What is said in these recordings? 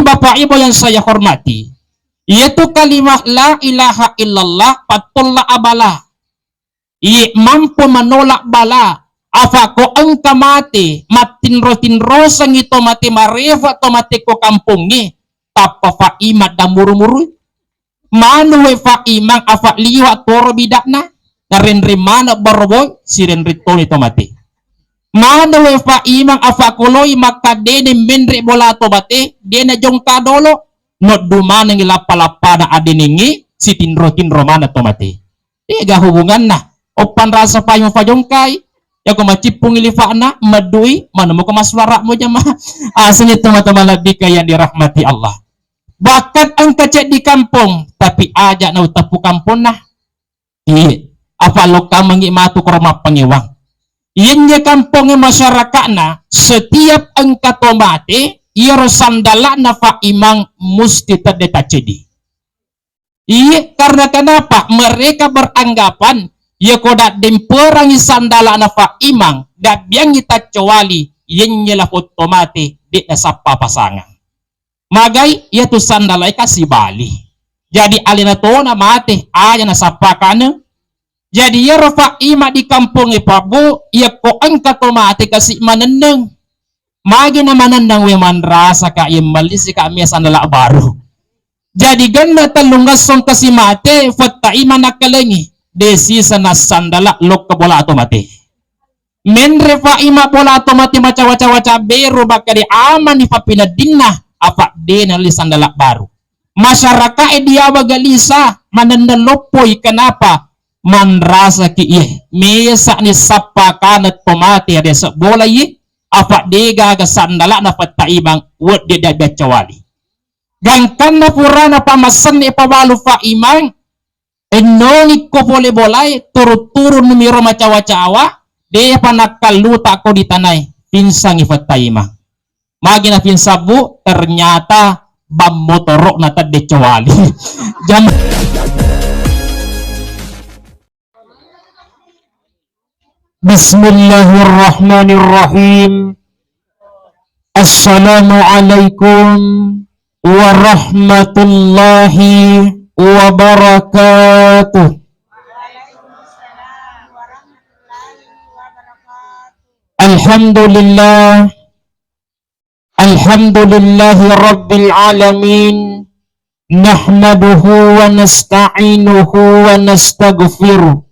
Bapak Ibu yang saya hormati, yaitu kalimat la ilaha illallah patullah abala. Ia mampu menolak bala. Apa ko engka mati matinro sang ito mati marefa to mati ko kampungi tapa fa imat da muru-muru manuwe fa imang afa liwa toro bidakna narenri mana barboy sirenri toni to mati manuwe fa imang afa koloi maka dene menri bola to mati dene jong kadolo no dumana ngi lapalapa na adeningi si tinro mana to mati ega hubungan na opan rasa payung kai ya ko macipung ilifana madui mana mo ko maswara mo jama asli teman-teman lagi yang dirahmati Allah. Bahkan engka cek di kampung tapi aja na utapu kampung nah iya apa lo kamangi matu korma pengiwang inya kampungnya masyarakat na setiap engka tomate iya sandala na fa imang musti terdeta cedi iya karena kenapa mereka beranggapan ya kodak demperangi sandala nafa imang dak biang kita cowali yenye lah otomate di sapa pasangan magai ya tu sandala kasih bali jadi alina to na mate aja na sapa kana jadi ya rafa ima di kampung ipabu ya ko angka tomate kasih maneneng magi na maneneng we manrasa ka imalisi ka mi sandala baru jadi ganda talungasong kasih mate fatta ima nakalengi desi sana sandala lok ke bola otomati menre fa ima bola otomati maca waca beru bakari aman ni papina dinna apa dena li sandala baru masyarakat dia bagalisa mananda lopoi kenapa man rasa ki mesa ni sapa kanat tomati ada bola yi apa dega ga sandala na fatta imang wad dia bacawali gangkan na purana pamasan ni pabalu fa imang enoni ko boleh bolai turun numero macawa-cawa dia panakal luta ko di tanai pinsang ifataima magina pinsabu ternyata bam motorok na tadi cewali jam Bismillahirrahmanirrahim. Assalamualaikum warahmatullahi wabarakatuh. Alhamdulillah Alhamdulillahi rabbil alamin nahmaduhu wa nasta'inuhu wa nastaghfiruh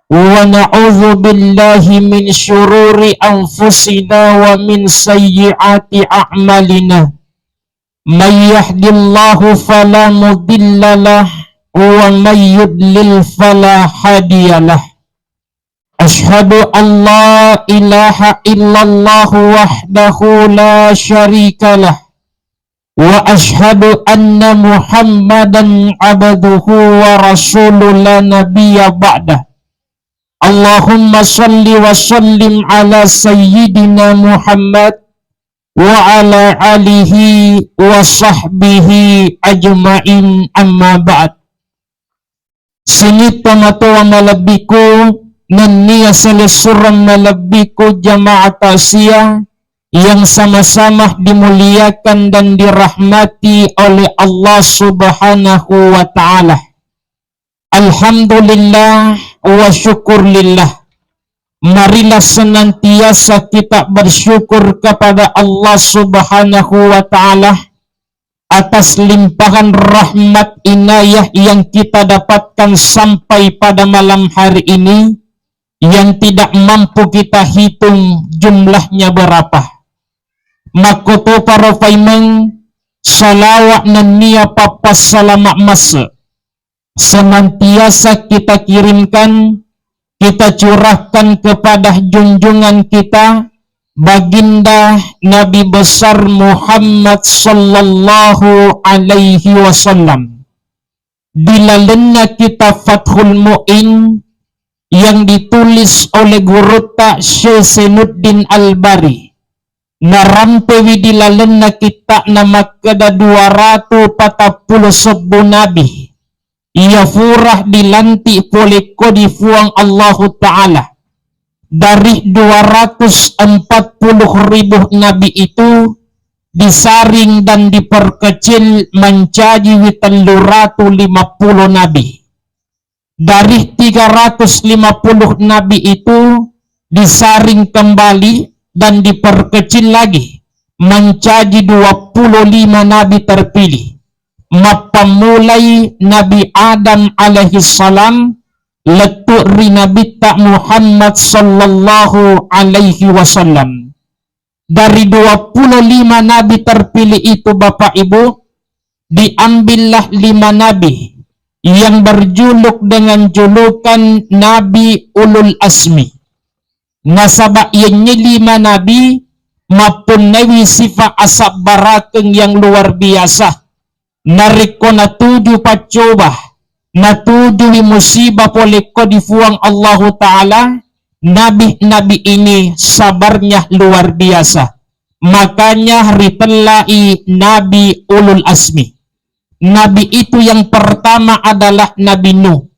wa na'udzu billahi min syururi anfusina wa min sayyiati a'malina may yahdillahu fala mudhillalah wa may yudlil fala hadiyalah. Asyhadu an la ilaha illallah wahdahu la syarikalah wa asyhadu anna muhammadan abduhu wa rasuluhu la nabiyya ba'dah. Allahumma salli wa sallim ala sayyidina Muhammad wa ala alihi wa sahbihi ajma'in amma ba'd. Sinita matawa malabiku naniya selesuran malabiku jamaah tasiyah yang sama-sama dimuliakan dan dirahmati oleh Allah subhanahu wa ta'ala. Alhamdulillah wa syukurlillah. Marilah senantiasa kita bersyukur kepada Allah subhanahu wa ta'ala atas limpahan rahmat inayah yang kita dapatkan sampai pada malam hari ini yang tidak mampu kita hitung jumlahnya berapa. Makoto para faimeng salawat nania papas salamak masa senantiasa kita kirimkan, kita curahkan kepada junjungan kita baginda Nabi besar Muhammad sallallahu alaihi wasallam. Dilalena kitab Fathul Mu'in yang ditulis oleh guru tak Syekh Sainuddin Al-Bari. Narampewi dilalena kitab nama keda 240 sebu Nabi. Ia furah dilantik oleh kodifuang Allah Ta'ala. Dari 240.000 Nabi itu disaring dan diperkecil menjadi 350 nabi. Dari 350 nabi itu disaring kembali dan diperkecil lagi menjadi 25 nabi terpilih. Mapamulai Nabi Adam alaihi salam letuk ri Nabi tak Muhammad sallallahu alaihi wasallam. Dari 25 nabi terpilih itu Bapak Ibu, diambillah 5 nabi yang berjuluk dengan julukan Nabi Ulul Asmi. Nasabak ianya 5 nabi mempunyai sifat asap barakeng yang luar biasa. Nariko natuju pacoba, natuju musibah poleko difuang Allah Ta'ala. Nabi-nabi ini sabarnya luar biasa. Makanya ritelai Nabi Ulul Asmi. Nabi itu yang pertama adalah Nabi Nuh.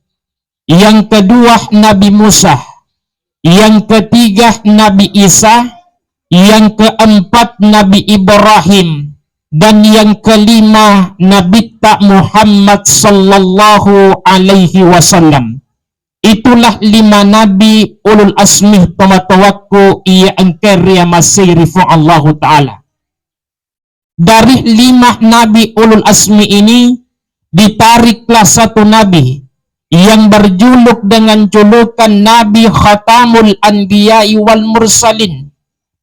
Yang kedua Nabi Musa. Yang ketiga Nabi Isa. Yang keempat Nabi Ibrahim. Dan yang kelima Nabi tak Muhammad sallallahu alaihi wasallam. Itulah 5 nabi ulul asmi pematawakku ia angkari masirifu Allah Ta'ala. Dari 5 nabi ulul asmi ini ditariklah 1 nabi yang berjuluk dengan julukan Nabi Khatamul Anbiya'i wal Mursalin.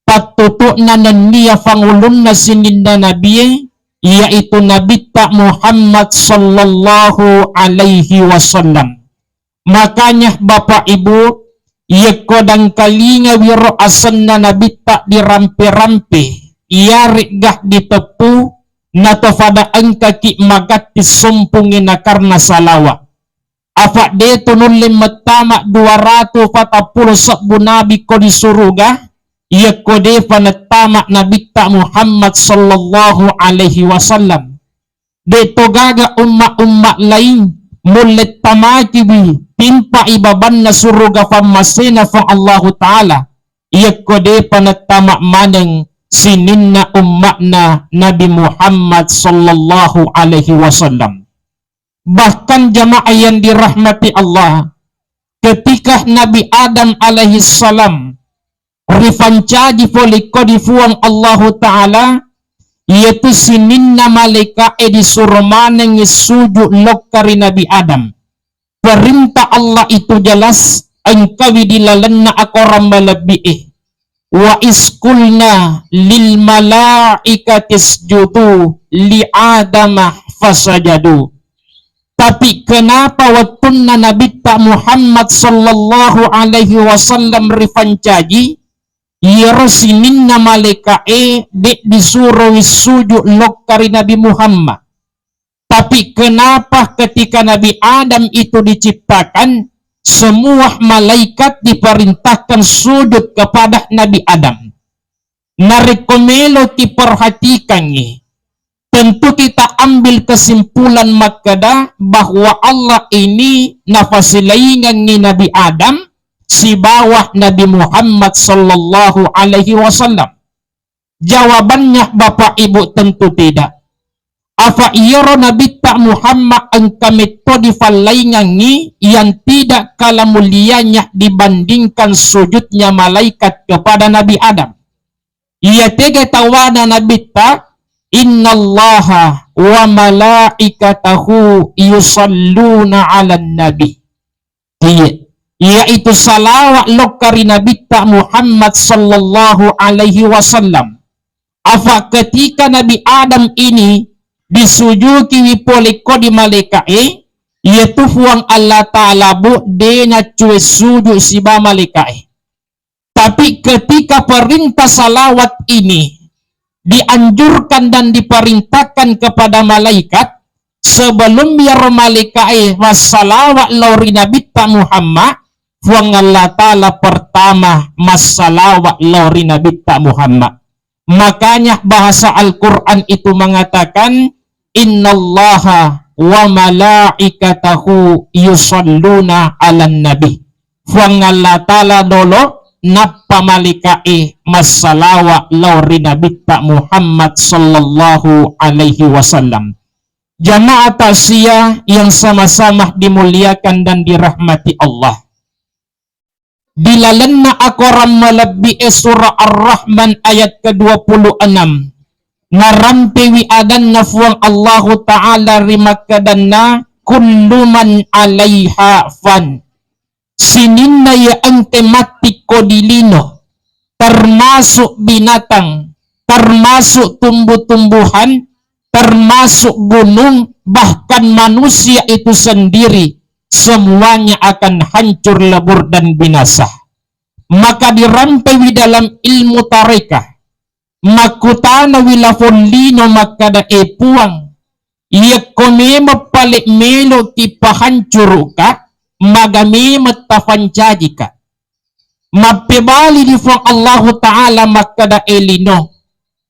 Patutukna nania fangulunna sininna nabi yaitu Nabi tak Muhammad sallallahu alaihi wasallam. Makanya Bapak Ibu, ia kodang kalinga wiro asanna Nabi tak dirampe-rampe, ia rigah ditepu, natofada angka ki magati sumpungin karena salawa. Apa de tunulim metama 240 sabbu nabi ko di suruga, ia kode panetama Nabi tak Muhammad sallallahu alaihi wasallam. De togaga umma-umma lain, mulit tamakibi, timpa ibaban na suruga famasina fa Allah Ta'ala. Ia kode panetama maneng sininna ummakna Nabi Muhammad sallallahu alaihi wasallam. Bahkan jamaah yang dirahmati Allah, ketika Nabi Adam alaihi salam rifancaji poliko difuang Allah Ta'ala, yaitu sininna malika disuruh maneng sujud lokari Nabi Adam. Perintah Allah itu jelas, engkawi dilalenna akoram malabi'ih. Wa iskulna lil malaikatis judu li adamah fasajadu. Tapi kenapa watunna Nabi tak Muhammad sallallahu alaihi wasallam rifancaji, yero sininna malika dek disuruh sujud lokari Nabi Muhammad. Tapi kenapa ketika Nabi Adam itu diciptakan, semua malaikat diperintahkan sujud kepada Nabi Adam? Narekomelo diperhatikan ni. Tentu kita ambil kesimpulan makada bahwa Allah ini nafasilaingan ni Nabi Adam si bawah Nabi Muhammad sallallahu alaihi wasallam. Jawabannya Bapak Ibu tentu tidak. Apa iyoro Nabi tak Muhammad engka metode falaingangi yang tidak kalah mulianya dibandingkan sujudnya malaikat kepada Nabi Adam. Ia tega tawana Nabi tak, innallaha wa malaikatahu yusalluna ala nabi. Yaitu salawat lokari Nabi tak Muhammad sallallahu alaihi wasallam. Apa ketika Nabi Adam ini disujuki wipoliko di malaikat yaitu fuang Allah Ta'ala bu dena cuy sujud si ba malaikat. Tapi ketika perintah salawat ini dianjurkan dan diperintahkan kepada malaikat, sebelum biar malaikat wassalawat lauri Nabi tak Muhammad, fuang Allah Ta'ala pertama massalawat lauri Nabi tak Muhammad. Makanya bahasa Al-Quran itu mengatakan, innallaha wa malaikatahu yusalluna ala nabi. Fuang Allah Ta'ala dolo napa malikae masalawa lauri Nabi Muhammad sallallahu alaihi wasallam. Jamaah tasya yang sama-sama dimuliakan dan dirahmati Allah. Bila lenna akoram malabbi surah Ar-Rahman ayat ke-26. Narampewi adan nafuang Allah Ta'ala rimakadanna kullu man alaiha fan. Sininna ya ante mati kodilino, termasuk binatang, termasuk tumbuh-tumbuhan, termasuk gunung, bahkan manusia itu sendiri, semuanya akan hancur lebur dan binasa. Maka dirampewi dalam ilmu tarekah, makutana wilafon lino makada epuang, ia kome mapalik melo kipahancuruka, magami matafanjajika. Mapibali di fuang Allah Ta'ala makada elino,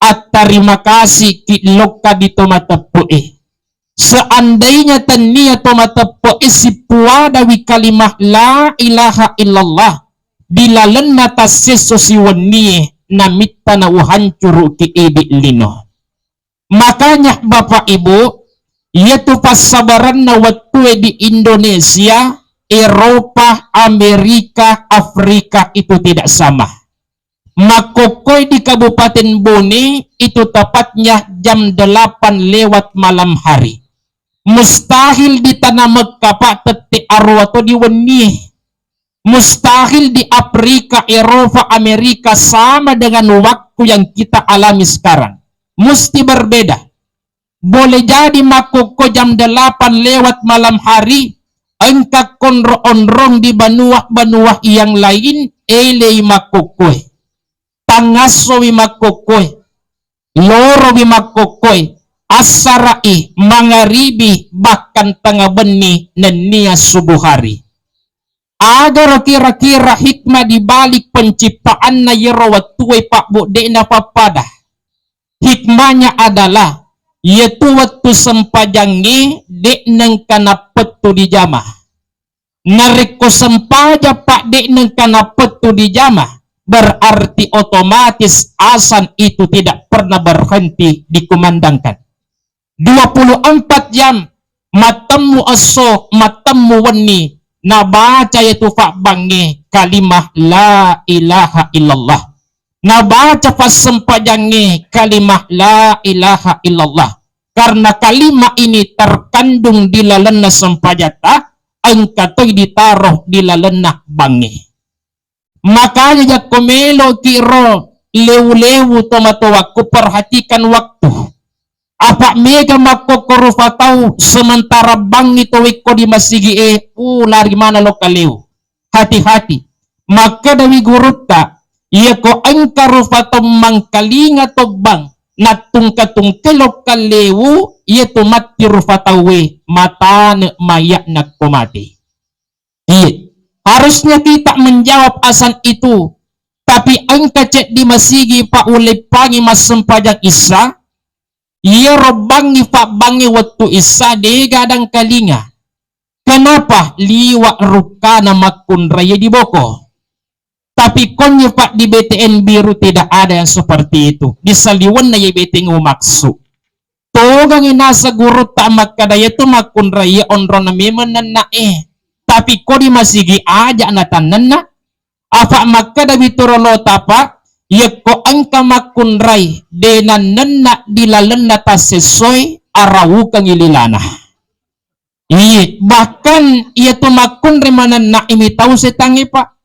at terima kasih kilokka dito matapue. Seandainya tania to matapue si puadawi kalimah la ilaha illallah, dilalen nata seso siwani namitta na uhancuru ki edi lino. Makanya Bapak Ibu, yaitu pasabaran na waktu di Indonesia, Eropa, Amerika, Afrika itu tidak sama. Makokoy di Kabupaten Bone itu tepatnya jam 8 lewat malam hari. Mustahil di tanah Mekah Pak tetik arwah atau di Weni. Mustahil di Afrika, Eropa, Amerika sama dengan waktu yang kita alami sekarang. Mesti berbeda. Boleh jadi makoko jam 8 lewat malam hari, engkak konro-onrong di benua-benua yang lain, elei makokoy. Tangaso wi makokoy. Loro wi makokoy. Asarai, mangaribi, bahkan tengah beni, nenia subuh hari. Agar kira-kira hikmah di balik penciptaan na yerawat tuwe pak bude na papada. Hikmahnya adalah yaitu waktu sempajangi dek neng kana petu di jamah. Nareko sempaja pak dek neng kana petu di jamah, berarti otomatis azan itu tidak pernah berhenti dikumandangkan. 24 jam matamu aso, matamu weni, nabaca yaitu fak bangi kalimah la ilaha illallah. Nabaca pas sempajangi kalimah la ilaha illallah. Karena kalimah ini terkandung di lalena sempajata, angkatoy ditaruh di lalena bangi. Makanya jak komelo kiro lewu-lewu tomatowaku perhatikan waktu. Apa mega makokoro fatau sementara bangi towiko di masigi lari mana lo kaleu. Hati-hati. Maka dawi gurutta ia ko angkaru fatau mangkalinga to bang natung katung kelok kaleu ia to mati rufatawe matane mayak nak komati. Iya. Harusnya kita menjawab asan itu. Tapi angka cek di masigi pa ulay pangi mas sempajak isa. Ia robangi pak bangi waktu isa de gadang kalinga. Kenapa? Liwak rukana makun raya di boko. Tapi konyo pak di BTN biru tidak ada yang seperti itu. Di saliwan na BTN umaksu. Togang inasa guru tamak kadaya tu makun raya onro na memenan na Tapi kodi masigi aja na tanan na. Apa maka da biturolo tapa. Yeko angka makun rai denan nena dilalen ta sesuai arawu kang ililana. Iya, bahkan ia tu makun remanan na imi tahu setangi pak.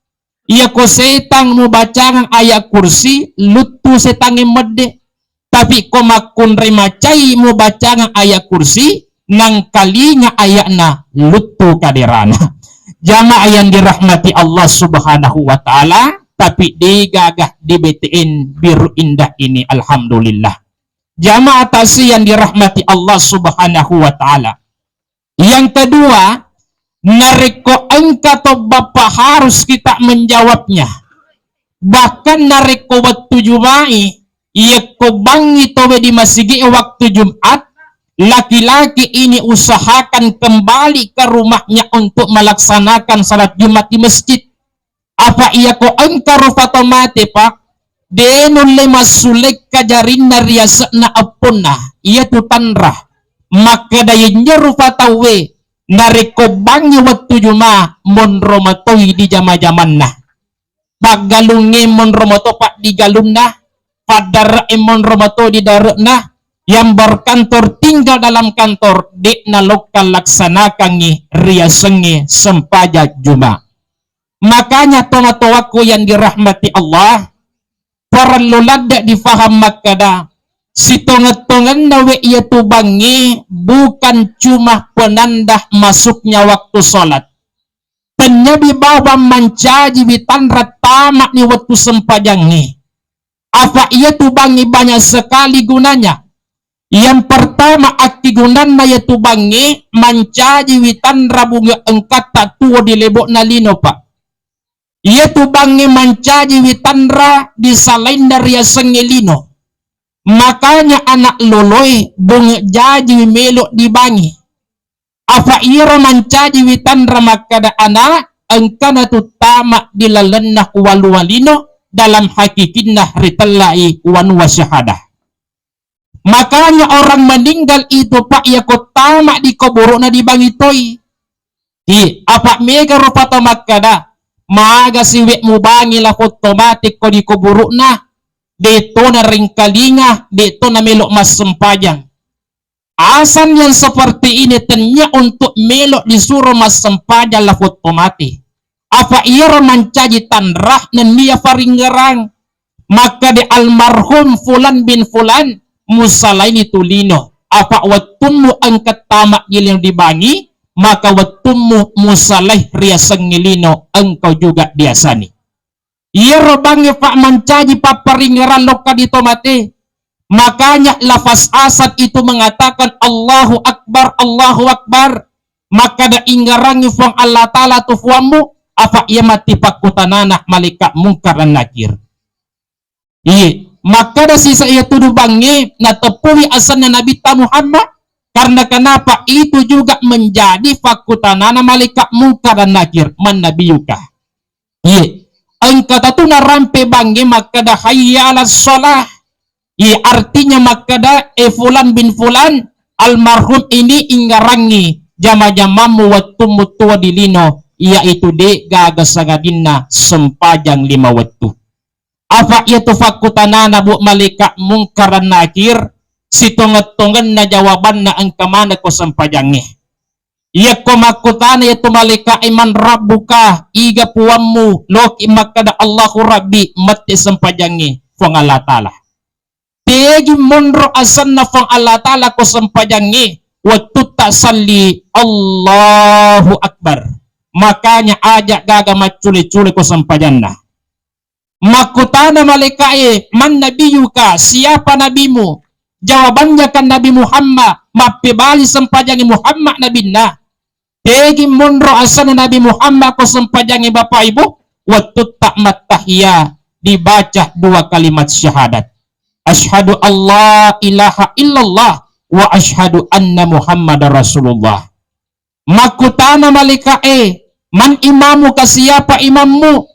Ia ko setang mu bacangan ayat kursi lutu setangi mede. Tapi ko makun remacai mu bacangan ayat kursi nang kalinya ayatna lutu kaderana. Jamaah yang dirahmati Allah Subhanahu wa taala. Tapi digagah di BTN biru indah ini alhamdulillah. Jamaah tasih yang dirahmati Allah Subhanahu wa taala. Yang kedua, nareko engka to Bapak harus kita menjawabnya. Bahkan nareko waktu Jumai, ia ko bangi to di masigi waktu Jumat, laki-laki ini usahakan kembali ke rumahnya untuk melaksanakan salat Jumat di masjid. Apa iya ko engkaro fatomate pak denun le masulek kajarin na riasa na apuna iya tu tanrah maka daya nyeru fatawe nareko bangi waktu juma mon romatoi di jama-jaman nah pagalunge mon romato pak di galun nah padar emon romato di daruk nah yang berkantor tinggal dalam kantor dek na lokal laksanakan riasengi sempajak juma. Makanya tomato-waku yang dirahmati Allah perlu lada difaham makada si tonget-tongen nawe ia tubangi bukan cuma penanda masuknya waktu sholat penyabi bawa mancaji bitanrat tamak ni waktu sempajangi apa ia tubangi banyak sekali gunanya. Yang pertama akti gunana ia tubangi mancaji witanra bunga engkat tak tua di lebok nalino pak ia tubangi mancaji witanra di salain dari sengelino. Makanya anak loloi bunga jaji melok dibangi. Apa ira mancaji witanra makada anak engkana tu tamak dilalenah walualino dalam hakikinah ritallai wanwa syahadah. Makanya orang meninggal itu pak ya ko tamak di kuburna dibangi toy. Di apa mega rupata makada maga siwek mubangi lah otomatik ko di kuburna deto na ringkalinga deto na melok mas sempajang. Asan yang seperti ini tanya untuk melok disuruh mas sempajang lah otomatis. Apa ira mancaji tanrah nenia faringgerang maka di almarhum fulan bin fulan musalain itu lino apa wattummu angkat tamak giling dibangi maka wattummu musalai riasang ngilino engkau juga biasani iya robangi pak mancaji paparingeran loka di tomate makanya lafaz asad itu mengatakan Allahu Akbar maka da inggarangi fuang Allah Ta'ala tufuamu apa ia mati pakutanana malaikat mungkar dan nakir iya maka da sisa ia tuduh bangi na tepui asalnya Nabi Muhammad karena kenapa itu juga menjadi fakutanana malaikat mungkar dan nakir man nabiyuka iya angkata tu na rampe bangi maka da hayya ala sholah iya artinya maka da fulan bin fulan almarhum ini inggarangi jama-jamamu waktu mutua dilino yaitu de gagasagadina sempajang 5 waktu. Apa itu fakutanana bu malaikat mungkar dan nakir si tonget-tongen na jawaban na ang kamana ko sempajangnya. Ia ko makutana itu malaikat iman rabbuka iga puammu loki makada Allahu Rabbi mati sempajangnya fong Allah Ta'ala. Tegi munro asan na fong Allah Ta'ala ko sempajangnya waktu tak salli Allahu Akbar. Makanya ajak gaga maculi-culi ko sempajangna. Makutana malaikai man nabiyuka siapa nabimu jawabannya kan Nabi Muhammad mapibali sempajangi Muhammad nabinna tegi munro asana Nabi Muhammad ko sempajangi bapak ibu waktu tak matahiyah dibaca 2 kalimat syahadat asyhadu Allah ilaha illallah wa asyhadu anna Muhammad Rasulullah. Makutana malaikai man imamu ka siapa imammu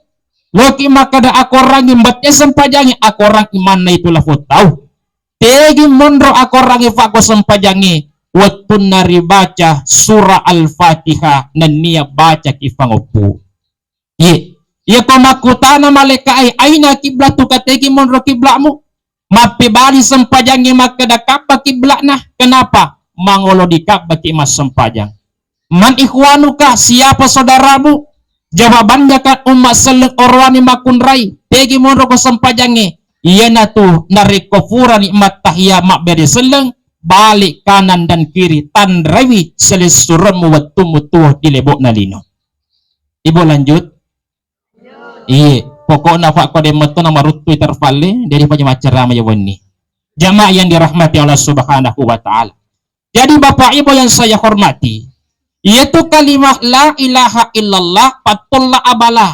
loki makada aku orang imbatnya sempajangi aku orang iman na itulah tahu tegi mondro aku orang ifako sempajangi waktu nari baca surah al-fatihah dan niya baca kifangopu iya pamakutana malaikai aina kiblatu kategi mondro kiblamu mapibali sempajangi makada kapa kiblatna kenapa mangolo di kapa kimas sempajang man ikhwanuka siapa saudaramu jawabannya kan umat seleng orwani makunrai tegi monro ko sempajangi iya na tu narikofura nikmat tahiyah mak beri seleng balik kanan dan kiri tandrawi selesuran muwattumu tuh di lebok nalino. Ibu lanjut iya pokoknya pak kode metu nama rutu tervale dari macam mayawani jamaah yang dirahmati Allah Subhanahu wa Ta'ala. Jadi bapak ibu yang saya hormati yaitu kalimat la ilaha illallah patullah abala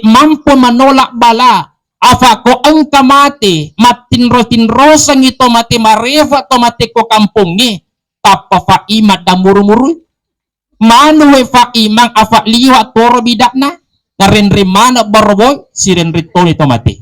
mampu menolak bala apa ko engka mati matin rotin sang itu mati marefa to mati ko kampungi tapa fa imat damuru-muru manu we fa imang afa liwa toro bidakna Narinri mana barboy sirenri toni tomati.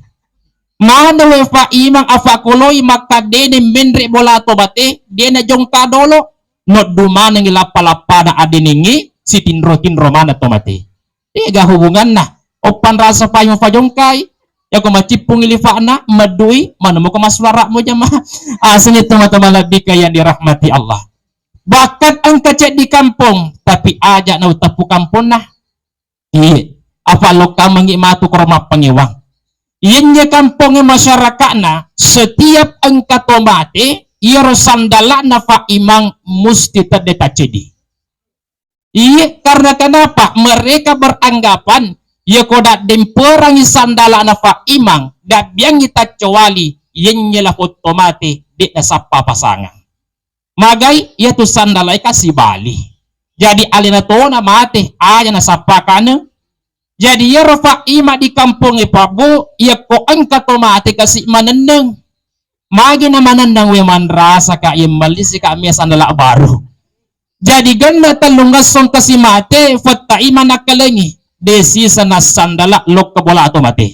Mana we fa imang afa kuloy makadene menri bola tomati dena jong kadolo no dumana ngi lapalapa na adiningi si tinro mana tomati. Tiga hubungan na opan rasa payung fajongkai ya ko macipung ilifa na madui mana mo ko maswara mo jama asli teman-teman lebih kaya dirahmati Allah. Bahkan ang kecek di kampung, tapi aja na utapu kampung na. Iya, apa lo kamangi matu korma pengiwang. Inya kampungnya masyarakat na, setiap ang katomate, iya sandala na fa imang musti terdeta cedi. Iya, karena kenapa? Mereka beranggapan, ya kodak demperangi sandala na fa imang, dat biang kita cowali, inya lah otomate, di nasapa pasangan. Magay, iya tu sandalay kasih bali. Jadi alina to na mate, aja na sapakana. Jadi ya rafa ima di kampung ipabu, iya ko ang katomate kasih maneneng. Magi na maneneng we manrasa ka iya malisi ka amia sandala baru. Jadi ganda talungasong kasih mate, fata ima nakalengi. Desi sana sandala lok ka bola atomate.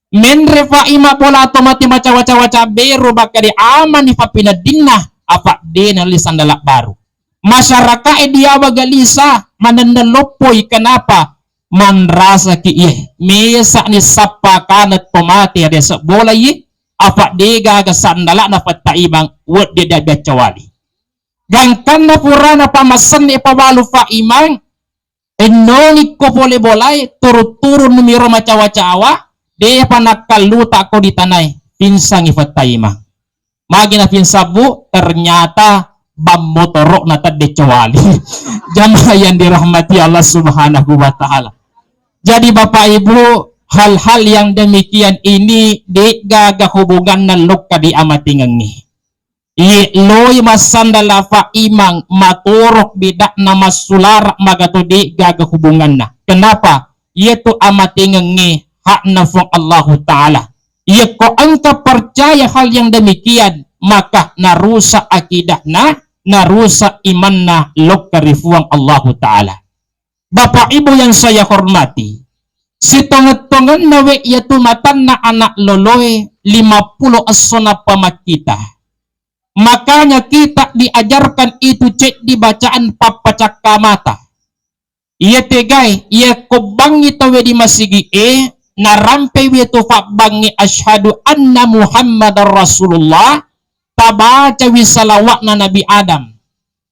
Men refa ima bola atomate maca-waca-waca beru baka di aman ni papinadinna. Apa din ali sandalak baru. Masyarakat dia bagalisa mananalopoy kenapa manrasa ki mesa ni sapa kanat tomate ada bola apa dega ga sandalak na pataibang wad dia bacawali. Gangkan na purana pamasan ni pabalu fa imang enoni ko pole bolay turu-turu numero macawa-cawa dia panakaluta ko di tanay pinsang ifataimang. Magi na pinsabu ternyata bamotorok na tadi cewali. Jamaah yang dirahmati Allah Subhanahu wa taala. Jadi Bapak Ibu, hal-hal yang demikian ini digaga hubungan nalok ka di amatingang ni. Loy masandala fa imang maturok bidak na masular magato di gaga hubungan na. Kenapa? Yaitu amatingang ni hak na fong Allah taala. Ia ko angka percaya hal yang demikian, maka narusak akidah na, narusak iman na lok karifuang Allah Ta'ala. Bapak Ibu yang saya hormati, si tonget-tonget nawe ia tumatan na anak loloy 50 asona pamakita. Makanya kita diajarkan itu cek di bacaan papacaka mata. Ia tegay, ia kobangi tawe di masigi narampe witu bangi asyhadu anna Muhammadar Rasulullah tabaca wisalawat na Nabi Adam.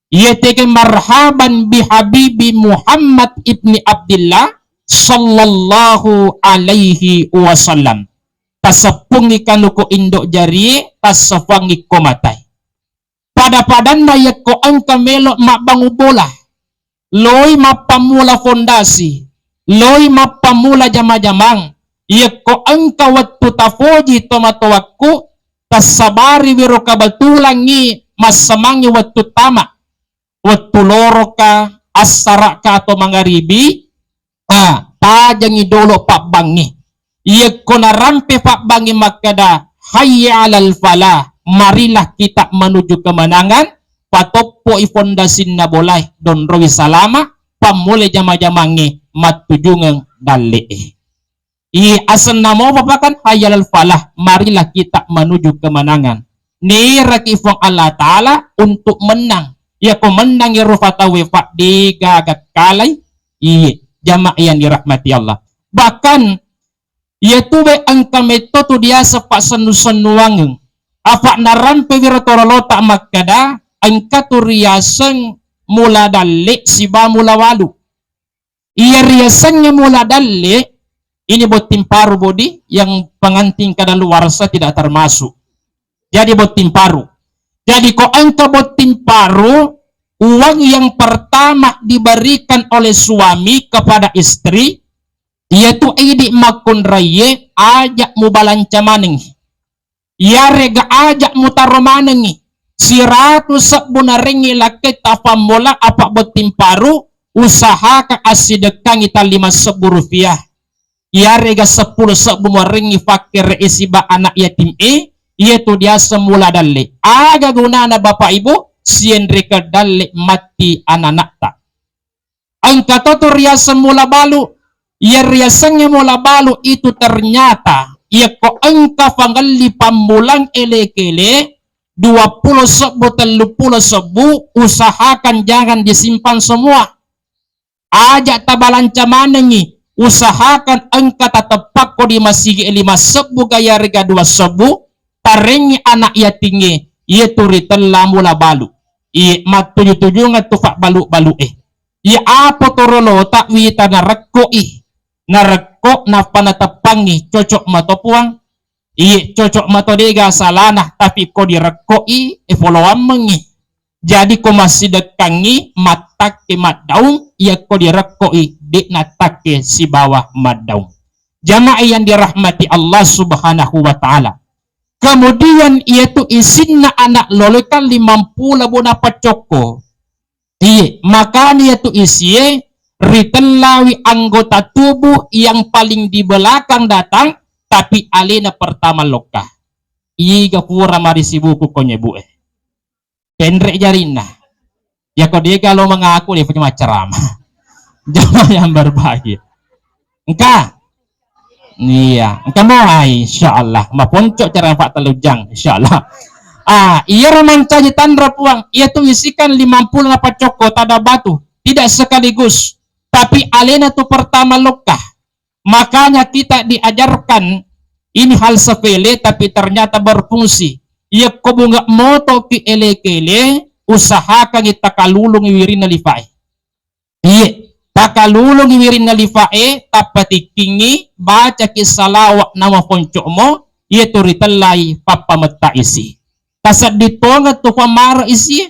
Ia tege marhaban bi habibi Muhammad ibni Abdullah sallallahu alaihi wasallam. Tasapungi kanuko indok jari tasafangi komatai. Pada-padan na yako ang kamelo mabangu bola. Loy mapamula fondasi. Loy mapamula jama-jamang. Yako ang kawat tutafoji tomatowaku tasabari wiro kabatulangi masamangi watu tama watu loroka asaraka atau mangaribi tajangi dolo pak bangi yako narampe pak bangi makada hayya alal falah, marilah kita menuju kemenangan patopo ifondasin na bolay don rowi salama pamule jama-jamangi matujungang dali. Asan namo papakan hayal falah, marilah kita menuju kemenangan. Niraki fong Allah Ta'ala untuk menang. Ya ko menang ya rufata wefa di gagak kalay. Jamaah yang dirahmati Allah. Bahkan ya tuwe ang kameto tu dia sepak senu-senuang. Apa narampe wiratoro tak makada ang katuriasang mula dalik siba mula walu. Iya riasannya mula dalik. Ini buat timparu bodi yang pengantin kadaluarsa tidak termasuk. Jadi buat timparu. Jadi kok engkau buat timparu, uang yang pertama diberikan oleh suami kepada istri, yaitu idi makun raye ajak mu balanca maneng. Ya rega ajak mu taro maneng. Siratu sabuna rengi laki tafamola apa buat timparu, usaha ka asidekang ita 5 rupiah. Ya rega 10 ringi fakir isiba anak yatim yaitu dia semula dalik. Aga gunana bapak ibu sien reka dalik mati anak tak. Angka totor ya semula balu ia riasanya mula balu itu ternyata ia ko engka pangali pamulang ele-kele 20 sebu 30 sebu, usahakan jangan disimpan semua. Ajak tabalan camanengi, usahakan engka tatepak ko di masigi 5 sebu gaya rega 2 sebu, tarengi anak ia tinggi, ia turi telah mula balu. Ia matuju-tuju ngatufak balu-balu ia apa torolo tak wita na rekko na rekko na panatapangi cocok matopuang. Iya cocok mato dega salanah tapi ko direkoi followan mengi. Jadi ko masih dekangi matak ke madaung ia ko direkoi di natake si bawah madaung. Jamaah yang dirahmati Allah Subhanahu wa taala. Kemudian ia tu isinna anak lolokan 50 bona pacoko. Iya, makanya tu isi ritelawi anggota tubuh yang paling di belakang datang tapi alena pertama loka. Iga pura mari sibuku konye bu pendrek jarina. Ya kau dia kalau mengaku dia punya ceramah. Jamaah yang berbahagia. Engkau, iya, engkau mau insyaallah. Maponcok cara pak telujang insyaallah. Ia romanca tandra puang. Ia tu isikan 50 apa coko tada batu. Tidak sekaligus. Tapi alena tu pertama lokah. Makanya kita diajarkan ini hal sepele tapi ternyata berfungsi. Ia ko bunga moto ki ele-kele usahakan kita kalulung wirin nalifae. Iya, takalulung wirin nalifae tapati kingi baca ki salawat nama poncokmo ia turitelai papa meta isi. Tasad ditonga tu pamara isi.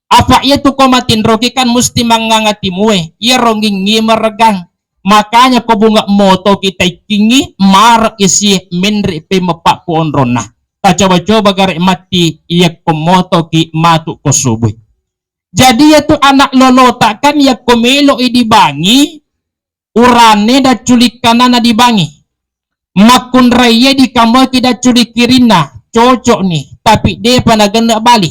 Apa ia tu ko matinroki kan musti mangangati muwe. Ia rongging ngimeregang. Makanya ko bunga moto kita kingi mar isi menri pe mepak ko onrona. Ta coba-coba garek mati ia ko moto ki matu ko subuh. Jadi ya tu anak lolota kan ya ko melo dibangi urane da culik kanana dibangi. Makun raya di kamar tidak culik kirina cocok nih tapi dia panagana bali.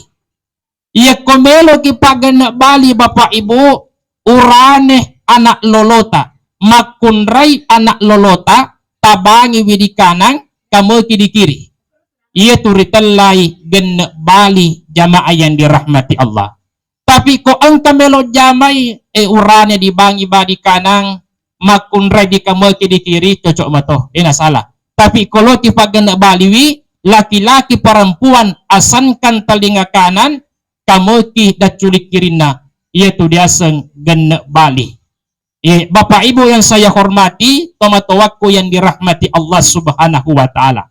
Ia ko melo ki pagana bali bapak ibu urane anak lolota. Makunrai anak lolota tabangi widi kanang kamu kiri kiri. Ia turitelai genne bali jamaah yang dirahmati Allah. Tapi ko angka melo jamai urane dibangi badi kanang makunrai di kamu kiri kiri cocok mato. Ina salah. Tapi kalau tipa genne bali wi laki-laki perempuan asankan telinga kanan kamu ki daculik kirina. Ia tu diaseng genne bali. Bapak Ibu yang saya hormati, tomatowaku yang dirahmati Allah Subhanahu wa taala.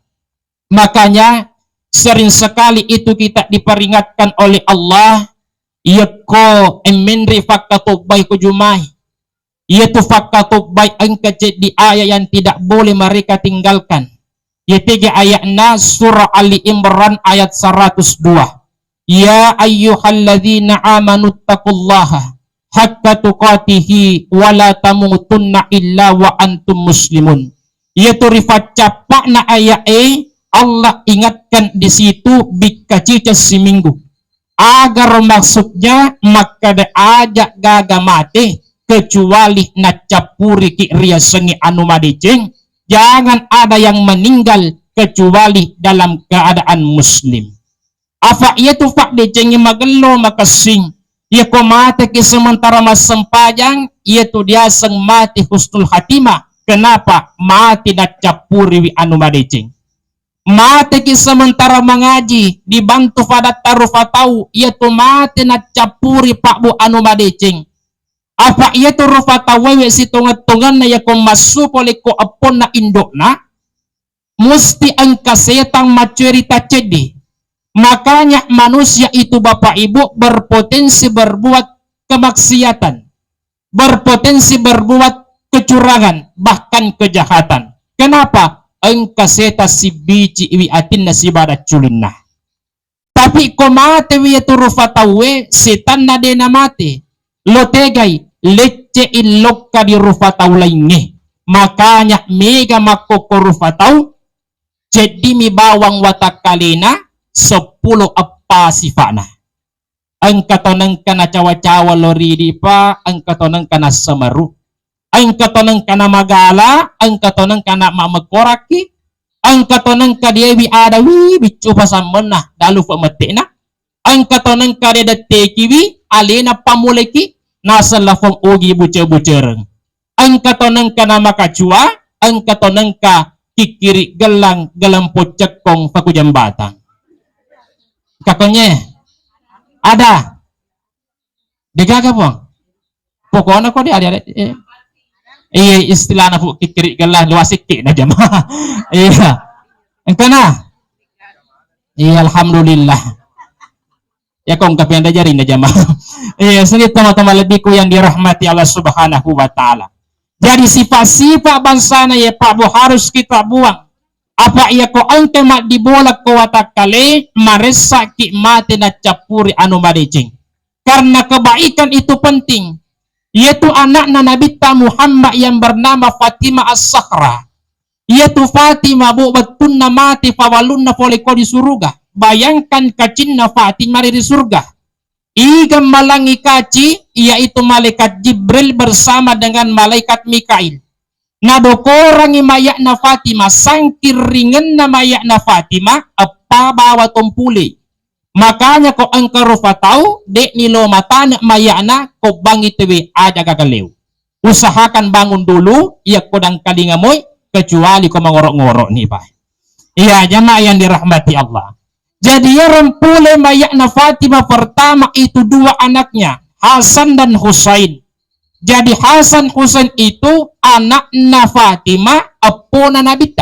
Makanya sering sekali itu kita diperingatkan oleh Allah, yako emenri fakatu baik kujumai. Yaitu fakatu baik engka di ayat yang tidak boleh mereka tinggalkan. Yaitu ayatnya surah Ali Imran ayat 102. Ya ayyuhalladzina amanu taqullaha hakka tuqatihi wala tamutunna illa wa antum muslimun. Yaitu rifat capak na ayat Allah ingatkan di situ bikacica seminggu. Agar maksudnya maka de ajak gaga mati kecuali na capuri ki riasengi anu madicing. Jangan ada yang meninggal kecuali dalam keadaan muslim. Apa ia tu fak dicengi magelo makasing. Ia ko mati ki sementara masempajang, ia tu dia seng mati husnul khatimah. Kenapa? Mati na capuri wi anu madicing. Mati ki sementara mengaji, dibantu pada tarufatau, ia tu mati na capuri pak bu anu madicing. Apa ia tu rufatau wewe si tungan-tungan na ia ko masu poli ko apon na indok na, musti angka setang macerita cedi. Makanya manusia itu Bapak Ibu berpotensi berbuat kemaksiatan, berpotensi berbuat kecurangan, bahkan kejahatan. Kenapa? Engka seta si bici iwi atin na si badat culinna. Tapi ko mate wi turufatawe setan na de na mate. Lo tegay lecce illokka di rufataw lainge. Makanya mega makoko rufatau jadi mi bawang watakalina 10 apa sifana. Ang katonang kana cawa-cawa lori di pa, ang katonang kana samaru. ang katonang kana magala, ang katonang kana mamagkoraki, ang katonang kadiewi adawi bicu pasamon na dalu pa mati na, ang katonang kadeda tekiwi alena pamuleki nasa lafong ugi buce-bucereng, ang katonang kana makacua, ang katonang ka kikiri galang galampot cekong pakujang batang. Kakonye ada degaga po pokoknya ko di ada iya istilah na po kikiri galang luasik na jama iya engka na iya alhamdulillah ya kong kapian da jari na jama iya sedikit teman-teman lebih ku yang dirahmati Allah subhanahu wa ta'ala. Jadi sifat-sifat bangsa na ya Pak Bu harus kita buang. Apa ia ko ang tema dibolak ko watakale maresa ki mati na capuri anu madecing. Karena kebaikan itu penting. Yaitu anak na Nabi Muhammad yang bernama Fatimah As-Sakhra. Yaitu Fatimah bu betunna mati fawalunna foleko di surga. Bayangkan kacinna Fatimah di surga. Iga malangi kaci, yaitu malaikat Jibril bersama dengan malaikat Mikail. Nadokorangi mayak na Fatimah, sangkir ringan na mayak na Fatimah, apa bawa tumpuli. Makanya ko ang karufa tau, dek nilo mata na mayak na, ko bangi tewe ada gagalew. Usahakan bangun dulu, iya kodang kalingamoy, kecuali ko mangorok-ngorok nih Pak. Iya, jamaah yang dirahmati Allah. Jadi ya rempule mayakna Fatimah pertama itu dua anaknya, Hasan dan Husain. Jadi Hasan Husain itu anakna Fatimah, apona Nabi.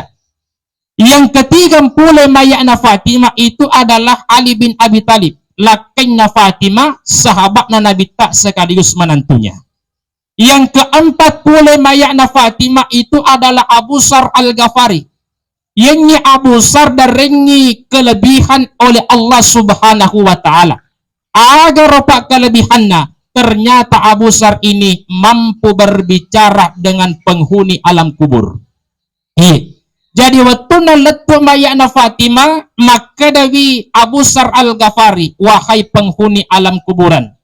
Yang ketiga pule mayakna Fatimah itu adalah Ali bin Abi Thalib, lakinya Fatimah, sahabatna Nabi sekaligus menantunya. Yang keempat pule mayakna Fatimah itu adalah Abu Sar Al-Ghafari. Yang Abu Sar darengi kelebihan oleh Allah subhanahu wa ta'ala. Agar rupa kelebihannya, ternyata Abu Sar ini mampu berbicara dengan penghuni alam kubur. Jadi waktu naletu mayakna Fatimah, maka dari Abu Sar Al-Ghafari, wahai penghuni alam kuburan,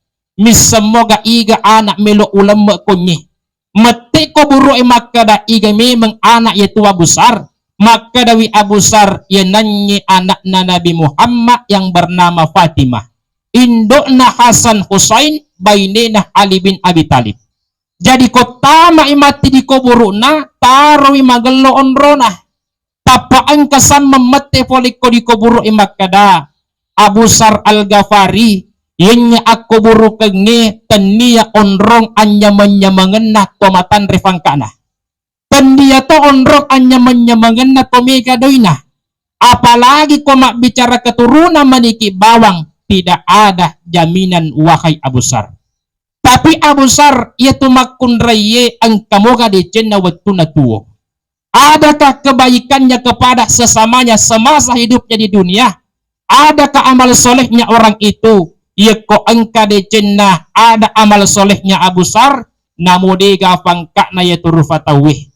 semoga iga anak melo ulama kunyi. Mati kuburu maka da iga memang anak yaitu Abu Sar. Maka dari Abu Sar yang nanyi anak Nabi Muhammad yang bernama Fatimah. Indokna Hasan Husain, bainena Ali bin Abi Thalib. Jadi kota mati di kuburuna, taruhi magelo onrona. Tapaan kesan memete poliko di kuburu imakada. Abu Sar Al-Ghafari, yang aku buru kenge, tenia onrong anya menyamangenah tomatan refangkana. Dia to onrok anya menyemangan na tomega doina. Apalagi ko mak bicara keturunan maniki bawang, tidak ada jaminan wahai Abu Sar. Tapi Abu Sar yaitu makun raye ang kamoga di jenna waktu na tuo. Adakah kebaikannya kepada sesamanya semasa hidupnya di dunia? Adakah amal solehnya orang itu? Ya ko angka di jenna ada amal solehnya Abu Sar, namudega pangkakna yaitu rufatawih.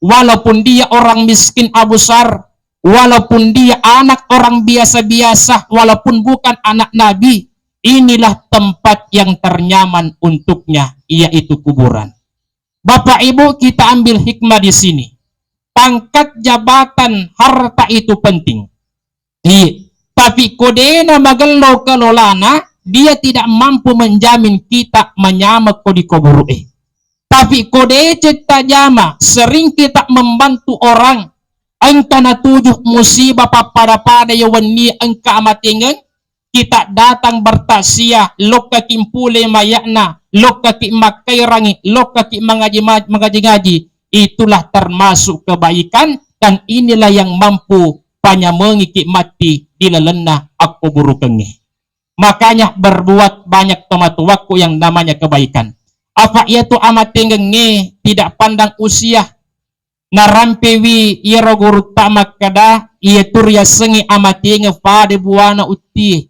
Walaupun dia orang miskin Abu Sar, walaupun dia anak orang biasa-biasa, walaupun bukan anak Nabi, inilah tempat yang ternyaman untuknya, yaitu kuburan. Bapak Ibu, kita ambil hikmah di sini. Pangkat, jabatan, harta itu penting. Tapi kodena magelo kelolana, dia tidak mampu menjamin kita menyamak di kubur. Tapi kode cita jama, sering kita membantu orang, angka na tujuh musibah pada yawani angka amatingan, kita datang bertaksiah, loka kimpule mayakna, loka ki makairangi, loka ki mengaji-ngaji, itulah termasuk kebaikan, dan inilah yang mampu panyamengi ki mati dilalena aku burukengi. Makanya berbuat banyak tomatuwaku yang namanya kebaikan. Apa itu amat tenggenge, tidak pandang usia, narampewi iro guru tamak kada, ia turia sengi amat tenge pada buana uti,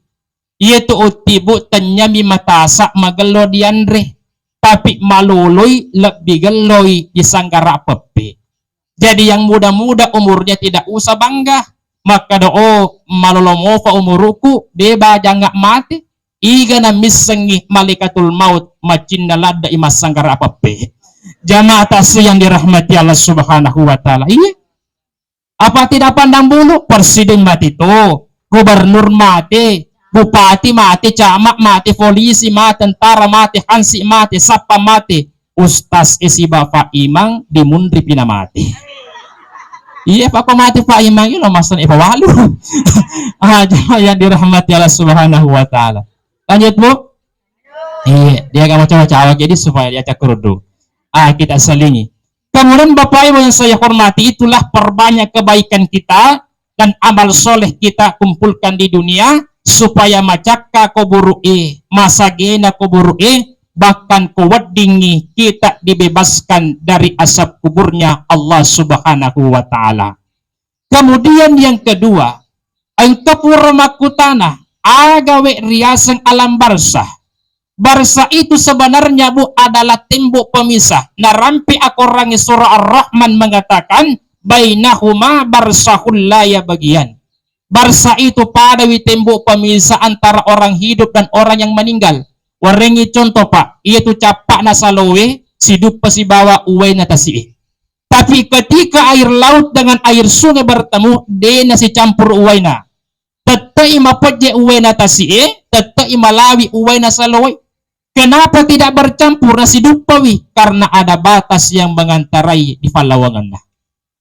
ia tu uti bu tanyami matasa magelo diandre, tapi malului lebih geloi disanggara pepe. Jadi yang muda-muda umurnya tidak usah bangga, maka doa malolomo fa umuruku deba jangan mati. Iga na misengi malikatul maut macin na lada imasangkar apa pe. Jamaah tasbih yang dirahmati Allah Subhanahu wa taala. Iya. Apa tidak pandang bulu? Presiden mati tuh, gubernur mati, bupati mati, camat mati, polisi mati, tentara mati, hansi mati, sapa mati, ustaz isi bapak imang dimundri pina mati. Iya pak mati pak imang itu maksudnya apa walu. Jamaah yang dirahmati Allah Subhanahu wa taala. Lanjut Bu. Iya, dia gak mau cawa-cawa jadi supaya dia cakurudu. Kita selingi. Kemudian Bapak Ibu yang saya hormati, itulah perbanyak kebaikan kita dan amal soleh kita kumpulkan di dunia supaya macaka kuburu masa gena kuburu bahkan kuwedingi kita dibebaskan dari asap kuburnya Allah Subhanahu wa taala. Kemudian yang kedua, angkapura makutana agawe riasang alam barzah. Barzah itu sebenarnya Bu adalah tembok pemisah. Narampi akorangi surah Ar-Rahman mengatakan bainahuma barzahul la bagian. Barzah itu padawi tembok pemisah antara orang hidup dan orang yang meninggal. Warengi contoh Pak, itu capak nasalowe sidup pasibawa uwe natasi. Tapi ketika air laut dengan air sungai bertemu, dia nasi campur uwaina. Tetai mapoje uwe natasi tetai malawi uwe nasalowe. Kenapa tidak bercampur nasi dupawi? Karena ada batas yang mengantarai di palawangannya.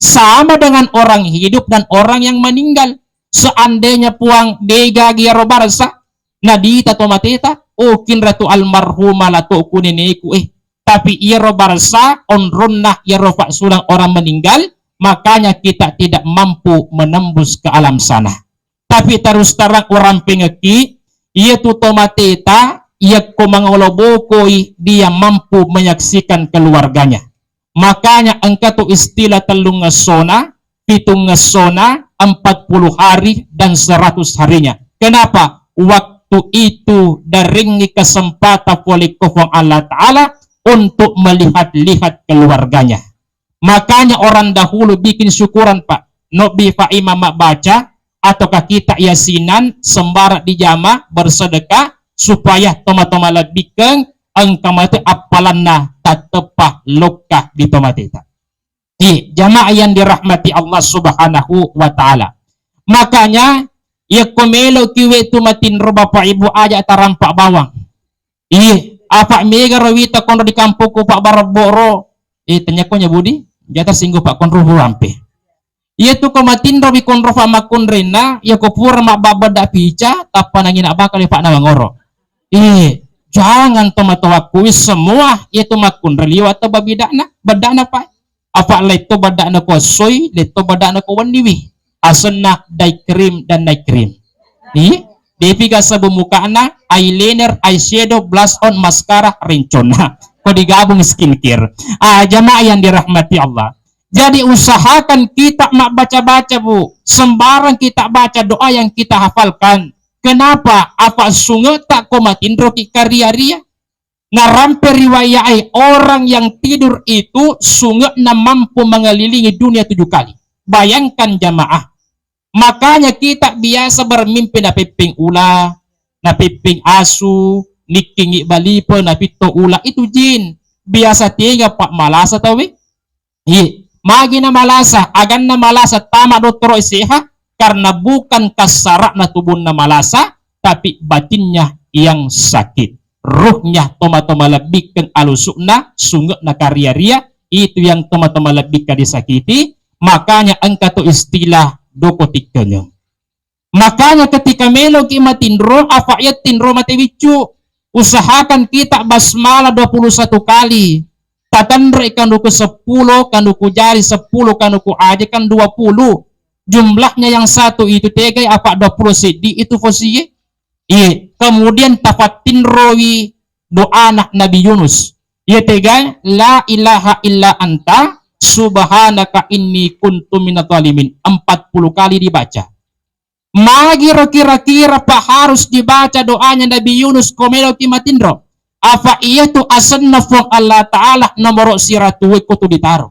Sama dengan orang hidup dan orang yang meninggal. Seandainya puang dega giaro barsa, nadita tomateta, ukin ratu almarhumah lato kuniniku Tapi iaro barsa, onronnah iaro sulang orang meninggal, makanya kita tidak mampu menembus ke alam sana. Tapi terus terang orang pengeki, ia tu tomateta, ia komangolobokoi dia mampu menyaksikan keluarganya. Makanya angka tu istilah telung ngesona, pitung ngesona, 40 hari dan 100 harinya. Kenapa? Waktu itu daringi kesempatan oleh kufang Allah Ta'ala untuk melihat-lihat keluarganya. Makanya orang dahulu bikin syukuran Pak. Nobi fa'imah mak baca, ataukah kita yasinan, sembarak di jama, bersedekah, supaya toma-toma lebih keng angkamatu apalanna tatepah lokah di tomateta. Di jamaah yang dirahmati Allah Subhanahu wa taala. Makanya ya komelo kiwe tumatin ro Bapak Ibu aja tarampak bawang. Apa mega rawita kono di kampungku Pak Baraboro. Tanya konya Budi, jata singgo Pak konro huampe. Iya tu kamatin ro bi konro fa makunrena ya ko pura mak babada pica tapanangin abakal Pak Nawangoro. Jangan tomat-tomat kuis semua itu makun reliwa atau babidana badana Pak. Apa leto badana ko soy, leto badana ko waniwi. Asenna dai krim dan dai krim. Depiga sabu mukana, eyeliner, eyeshadow, blush on, mascara, rincona. Ko digabung skincare. Jamaah yang dirahmati Allah. Jadi usahakan kita mak baca-baca Bu. Sembarang kita baca doa yang kita hafalkan. Kenapa? Apa sungai tak komatin roki karya-ria? Ngarampe riwayai orang yang tidur itu sungai na mampu mengelilingi dunia 7 kali. Bayangkan jamaah. Makanya kita biasa bermimpi na piping ula, na piping asu, nikingi balipo, na pito ula. Itu jin. Biasa tiga Pak malasa tawi. Magi na malasa, agan na malasa, tama dokter iseha. Karena bukan kasarak na tubuh na malasa, tapi batinnya yang sakit. Ruhnya toma-toma lebih keng alusukna, sunggak na karya-ria, itu yang toma-toma lebih ka disakiti. Makanya angka tu istilah dokotikanya. Makanya ketika melo ki matindro, apa ya tindro mati wicu, usahakan kita basmala 21 kali. Tatandre kanduku 10, kanduku jari 10, kanduku aja kan 20. Jumlahnya yang satu itu tegai apa 20 sidi itu fosiye. Kemudian tafatin rawi doa anak Nabi Yunus. Tegai la ilaha illa anta subhanaka inni kuntu minadh dhalimin. 40 kali dibaca. Magiro kira-kira Pak harus dibaca doanya Nabi Yunus komelo kimatindro. Apa iya tu asanna fong Allah Ta'ala nomor siratu kutu ditaruh.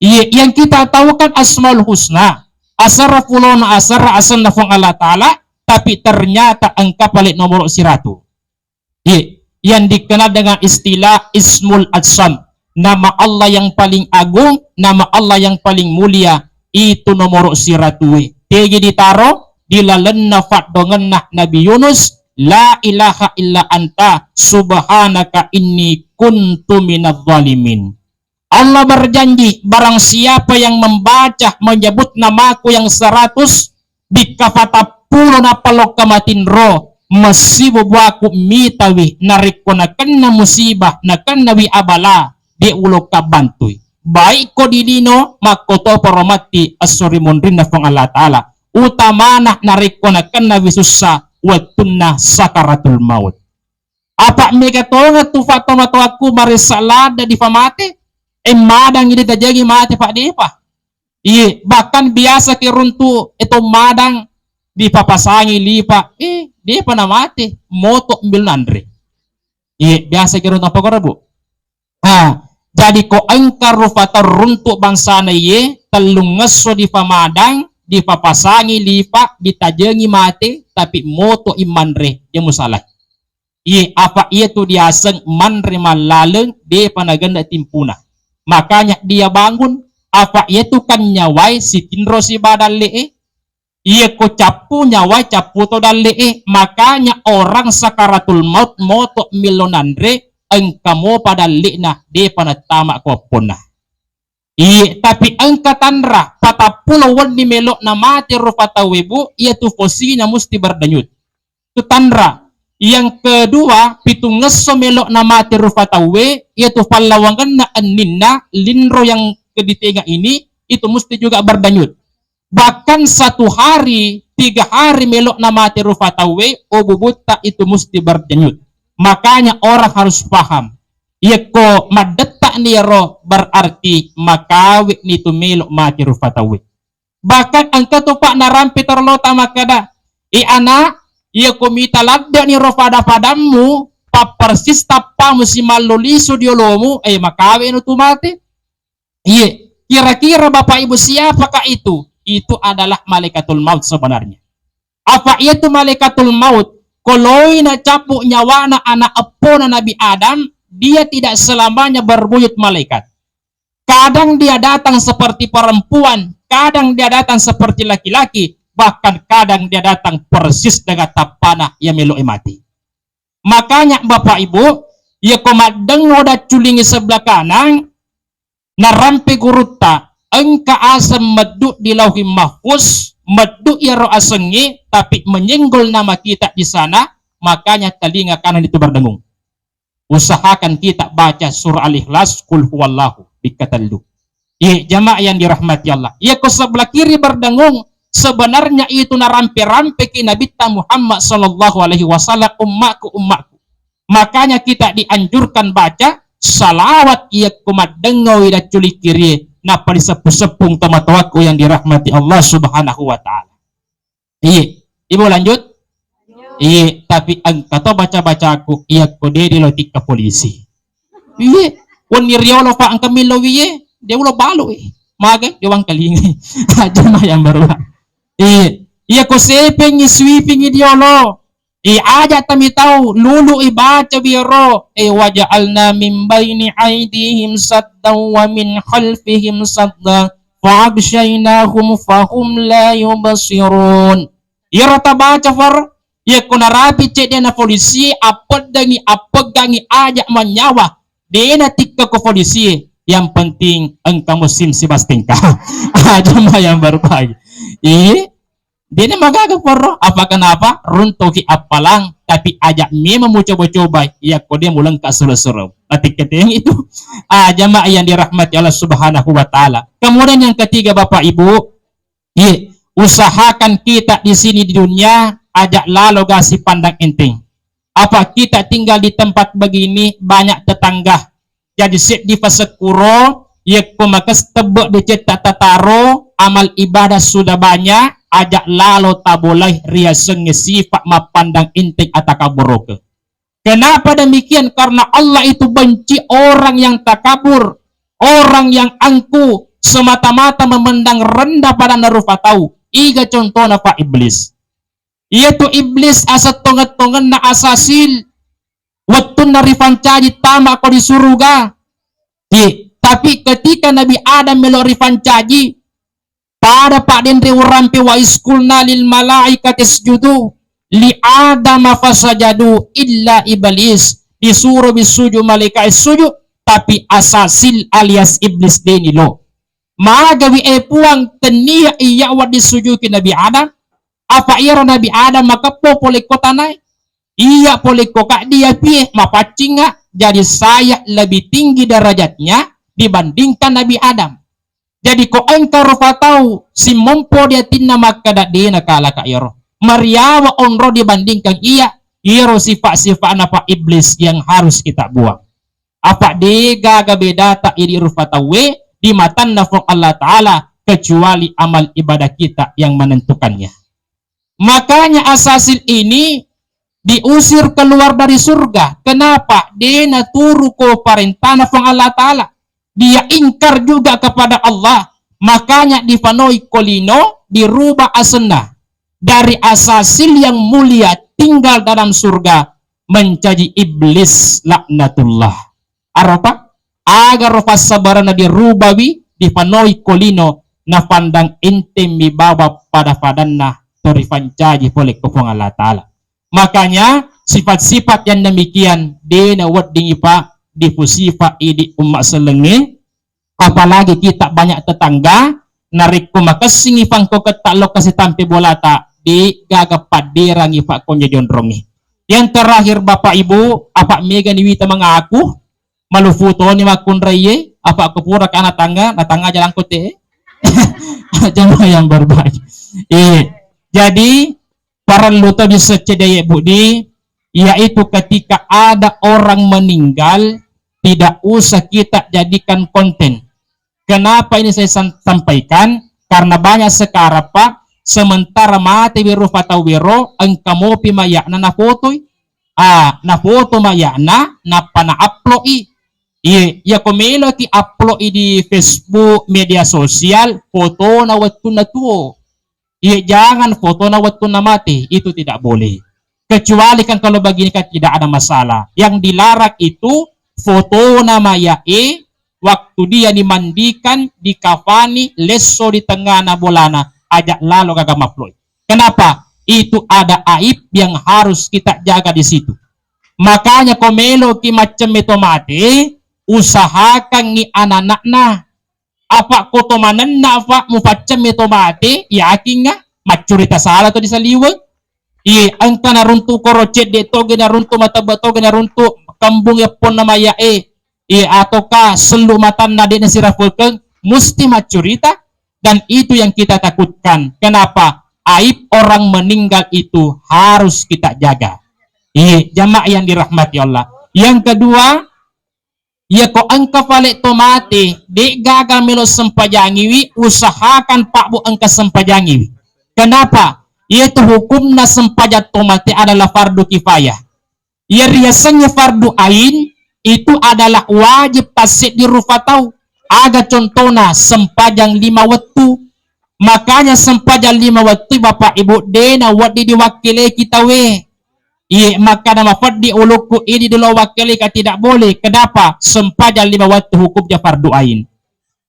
Yang kita tahu kan Asmaul Husna. Asara fulona asara asan nafong Allah Ta'ala, tapi ternyata angka paling nomor siratu. Yang dikenal dengan istilah Ismul Adsam. nama Allah yang paling agung, nama Allah yang paling mulia, itu nomor siratue. Tegi ditaro dilalenna fadongenna Nabi Yunus, la ilaha illa anta subhanaka inni kuntu minadz zalimin. Allah berjanji, barang siapa yang membaca menyebut namaku yang 100 di kafatapulo na palokamatin ro masibo buaku mitawi nariko na kanna musibah na kannawi abala di ulo kabantuy. Baik ko dilino makoto paromati asuri mundrin na fang Allah Ta'ala. Utamana nariko na kannawi susa watunna sakaratul maut. Apa mega tonga tufato mato aku marisalada di famate? Madang ini tajagi mati pak depa. Iya, bahkan biasa kiruntu itu madang dipapasangi lipa. Depa na mati. Moto ambil nandre. Iya, biasa kiruntu apa kora bu? Jadi ko angkar rufata runtuk bangsa na ye telung ngeso di pamadang dipapasangi lipa ditajengi mati tapi moto imandre yang musalah. Iya, apa itu diaseng mandre malaleng de panaganda timpuna. Makanya dia bangun apa itu kan nyawai si tinro si badal lee. Iya ko capu nyawai capu to dalee. Makanya orang sakaratul maut moto milonandre engkamo pada likna de panatama ko puna. Iya tapi engka tanra patapulawan ni melok na mati rufata webu iya tu fosinya musti berdanyut. Tu tanra. Yang kedua, pitung ngeso melok na mati rufatawe, yaitu palawangan na aninna, linro yang keditiga ini, itu mesti juga berdanyut. Bahkan 1 hari, 3 hari melok na mati rufatawe, obubuta itu mesti berdanyut. Makanya orang harus paham. Yeko madetak niro berarti makawik nitu melok mati rufatawe. Bahkan angka tu pak narampi terlota makada. Anak, iya komita ladda ni rofada padamu papersis tapamu si maloliso diolomu makawe no tumati. Iya, kira-kira bapak ibu siapakah itu? Itu adalah malaikatul maut sebenarnya. Apa itu malaikatul maut? Koloi na capu nyawana anak epona Nabi Adam, dia tidak selamanya berbuyut malaikat. Kadang dia datang seperti perempuan, kadang dia datang seperti laki-laki, bahkan kadang dia datang persis dengan tapana yang meloi mati. Makanya bapak ibu, ya komadeng oda culingi sebelah kanan, narampi guruta, engka asam meduk di lauhi mahfuz, meduk ya roh asengi, tapi menyenggol nama kita di sana, makanya telinga kanan itu berdengung. Usahakan kita baca surah Al-Ikhlas, Qul huwallahu, dikatallu. Iya jamaah yang dirahmati Allah. Ya ko sebelah kiri berdengung, sebenarnya itu narampe-rampe ki Nabi Muhammad sallallahu alaihi wasallam ummaku. Makanya kita dianjurkan baca salawat iya kumat dengawi da culi kiri napa disepung-sepung tomatoaku yang dirahmati Allah subhanahu wa ta'ala. Iya, ibu lanjut? Iya, tapi kata baca-baca aku iya kode di lotik ke polisi. Iya, waniriolo pa ang kamilo wiye, dia ulo balo Maga, diwang kalingi. Jama yang baru. Iya ko sepeng sweeping idiolo. Aja tami tahu lulu ibaca biro. Waja'alna min baini aidihim saddan wa min khalfihim saddan fa'absyainahum fahum la yubasirun. Irata baca far. Ya ko narapi cek dia na polisi apedangi aja manyawa. Dia na tikka ko polisi. Yang penting engkau musim si bastingka. Jama yang baru pagi. Dia ni magagaporo. Apa kenapa? Runtuki apalang. Tapi ajak memang mau coba-coba. Ya kau dia mulang ka suruh-suruh. Ketika yang itu. Jamaah yang dirahmati Allah subhanahu wa ta'ala. Kemudian yang ketiga bapak ibu. Usahakan kita di sini di dunia. Ajak lalu kasih pandang enteng. Apa kita tinggal di tempat begini. Banyak tetangga. Jadi set di fase kuro. Ya kumakas tebak dicetak tataro. Amal ibadah sudah banyak. Ajak lalu taboleh riaseng sifat mapandang intik atakaburoke. Kenapa demikian? Karena Allah itu benci orang yang takabur, orang yang angku, semata-mata memandang rendah pada narufatau. Iga contohnya Pak Iblis. Yaitu Iblis asat tonget-tongen na asasil. Waktu narifancaji tama ko di suruga. Tapi ketika Nabi Adam melori fancaji pada Pak Dendre urampe wa iskulna lil malaikati isjudu li Adam fasajadu illa iblis, disuruh bisuju malaikat sujud tapi asasil alias iblis denilo magawi puang tenia iya wa disujuki Nabi Adam. Apa iro Nabi Adam maka po pole kotanai iya pole kokak dia pie mapacinga, jadi saya lebih tinggi derajatnya dibandingkan Nabi Adam. Jadi ko engkau rupa tahu si mompo dia tinna maka dak dia nakala ka iro mariawa onro dibandingkan iro sifat-sifat apa iblis yang harus kita buang. Apa dia gaga beda tak iri rupa tahu di mata nafok Allah Ta'ala kecuali amal ibadah kita yang menentukannya. Makanya asasil ini diusir keluar dari surga. Kenapa? Dia turu ko parentana fong Allah Ta'ala. Dia ingkar juga kepada Allah. Makanya dipanoi kolino dirubah asena dari asasil yang mulia tinggal dalam surga menjadi iblis laknatullah. Arapa? Agar rofas sabarana dirubawi dipanoi kolino na pandang intem mibawa pada padanna torifan jaji oleh kufung Allah Ta'ala. Makanya sifat-sifat yang demikian dina wedding ipa difusifa idi umat selengin, apalagi kita banyak tetangga narik ko makasing ipang ko ketak lokasi tampi bolata di gagapat dirang ipa ko nyedondrongi. Yang terakhir Bapak Ibu, apa mega niwita mga aku malufuto ni makunraye apa aku pura kana tangga na tangga jalan kote jamaah yang berbahagia. Jadi para luto di secedaya budi, yaitu ketika ada orang meninggal tidak usah kita jadikan konten. Kenapa ini saya sampaikan? Karena banyak sekarang Pak, sementara mati biru fatau wiro engka mopi mayakna na foto na foto mayakna na pana upload ya komelo ki upload di Facebook media sosial foto na waktu na tuo. Jangan foto na waktu na mati, itu tidak boleh. Kecuali kan kalau begini kan tidak ada masalah. Yang dilarang itu foto na mayai waktu dia dimandikan, dikafani, leso di tengah na bolana, ajak lalu kagak upload. Kenapa? Itu ada aib yang harus kita jaga di situ. Makanya komelo ki macam itu mati, usahakan ni anak-anak na apa kotomanan na apa mufacam itu mati yakin nga macurita salah to di saliwag angka naruntu korocet de to ginaruntu mata bato ginaruntu kambung yapon na maya atau ka selu matan na din sirafulkeng musti macurita, dan itu yang kita takutkan. Kenapa? Aib orang meninggal itu harus kita jaga. Jamaah yang dirahmati Allah. Yang kedua, ya ko angka pale tomate de gagal melo sempajangiwi, usahakan Pak Bu angka sempajangiwi. Kenapa? Yaitu hukumna sempajat tomate adalah fardu kifayah. Ya riasannya fardu ain itu adalah wajib tasik di rufatau. Aga contohna sempajang 5 waktu. Makanya sempajang 5 waktu Bapak Ibu dena wadi diwakili kita we. Maka nama fardi uluku ini dulu wakili ka tidak boleh. Kenapa? Sempajang 5 waktu hukumnya fardu ain.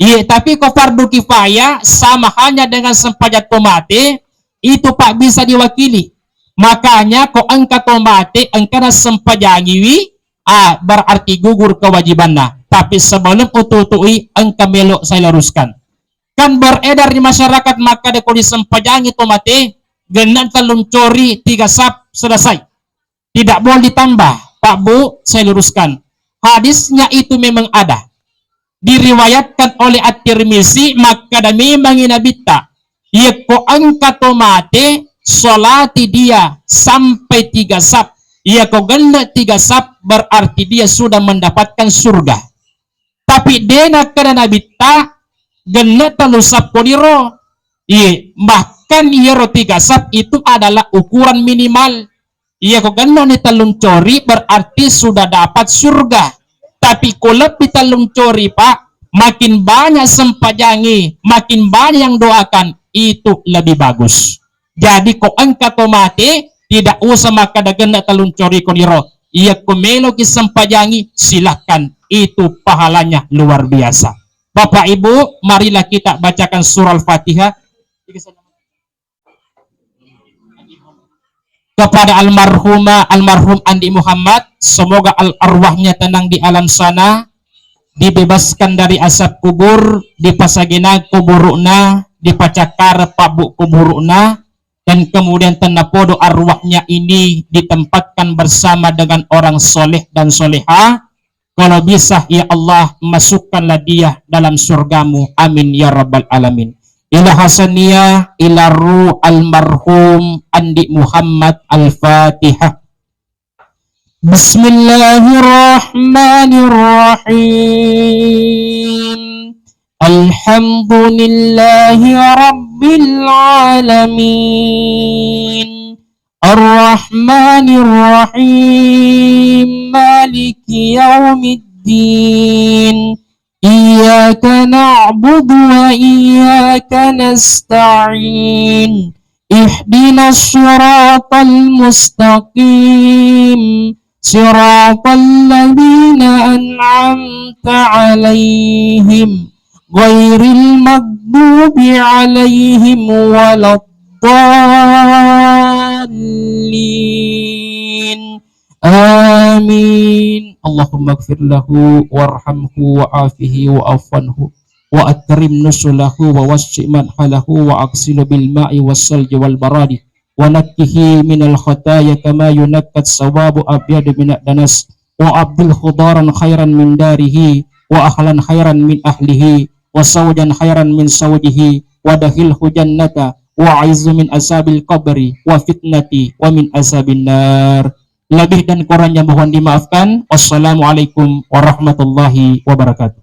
Tapi kok fardu kifayah sama hanya dengan sempajat tomate itu Pak bisa diwakili. Makanya kok angka tomate angka na sempajangiwi berarti gugur kewajibannya. Tapi sebelum ututui angka melok saya luruskan. Kan beredar di masyarakat maka kalau disempajangi tomate genan teluncuri 3 sap selesai. Tidak boleh ditambah. Pak Bu, saya luruskan. Hadisnya itu memang ada. Diriwayatkan oleh At-Tirmizi, maka ada memang inabita. Ya ko angka tomate, solati dia sampai 3 sap. Ya ko ganda 3 sap, berarti dia sudah mendapatkan surga. Tapi dena kada nabita, ganda telu sap kodiro. Bahkan iro 3 sap itu adalah ukuran minimal. Kok ganda ni talung cori berarti sudah dapat surga. Tapi kalau lebih talung cori Pak, makin banyak sempajangi, makin banyak yang doakan, itu lebih bagus. Jadi kok angka tomate tidak usah maka dagenda talung cori koniro. ia kumelo kisampajangi, silakan, itu pahalanya luar biasa. Bapak Ibu, marilah kita bacakan surah Al-Fatihah kepada almarhum Andi Muhammad. Semoga arwahnya tenang di alam sana, dibebaskan dari asap kubur, dipasagina kuburuna, dipacakar pabuk kuburuna, dan kemudian tenapodo arwahnya ini ditempatkan bersama dengan orang soleh dan soleha. Kalau bisa ya Allah, masukkanlah dia dalam surgamu, amin ya rabbal alamin. Ila hasaniyah ila ruh almarhum Andi Muhammad. Al-Fatihah. Bismillahirrahmanirrahim. Alhamdulillahi rabbil alamin. Ar-Rahmanir-Rahim. Maliki yaumiddin. Iyyaka na'budu wa iyyaka nasta'in. Ihdinas siratal mustaqim. Siratal ladzina an'amta 'alaihim ghairil maghdubi 'alaihim waladdallin. Amin. Allahumma ighfir lahu warhamhu wa'afihi wa'afanhu wa akrim nusulahu wa wassi' madhalahu wa aghsilhu bil ma'i was-salji wal baradi wa nakkihi minal khataaya kama yunakkat sawabu abyad minad danas wa abdil khudaran khairan min darihi wa ahlan khairan min ahlihi wa sawjan khairan min sawjihi wa dakhilhu jannata wa aizu min asabil qabri wa fitnati wa min asabin nar. Lebih dan kurangnya mohon dimaafkan. Wassalamualaikum warahmatullahi wabarakatuh.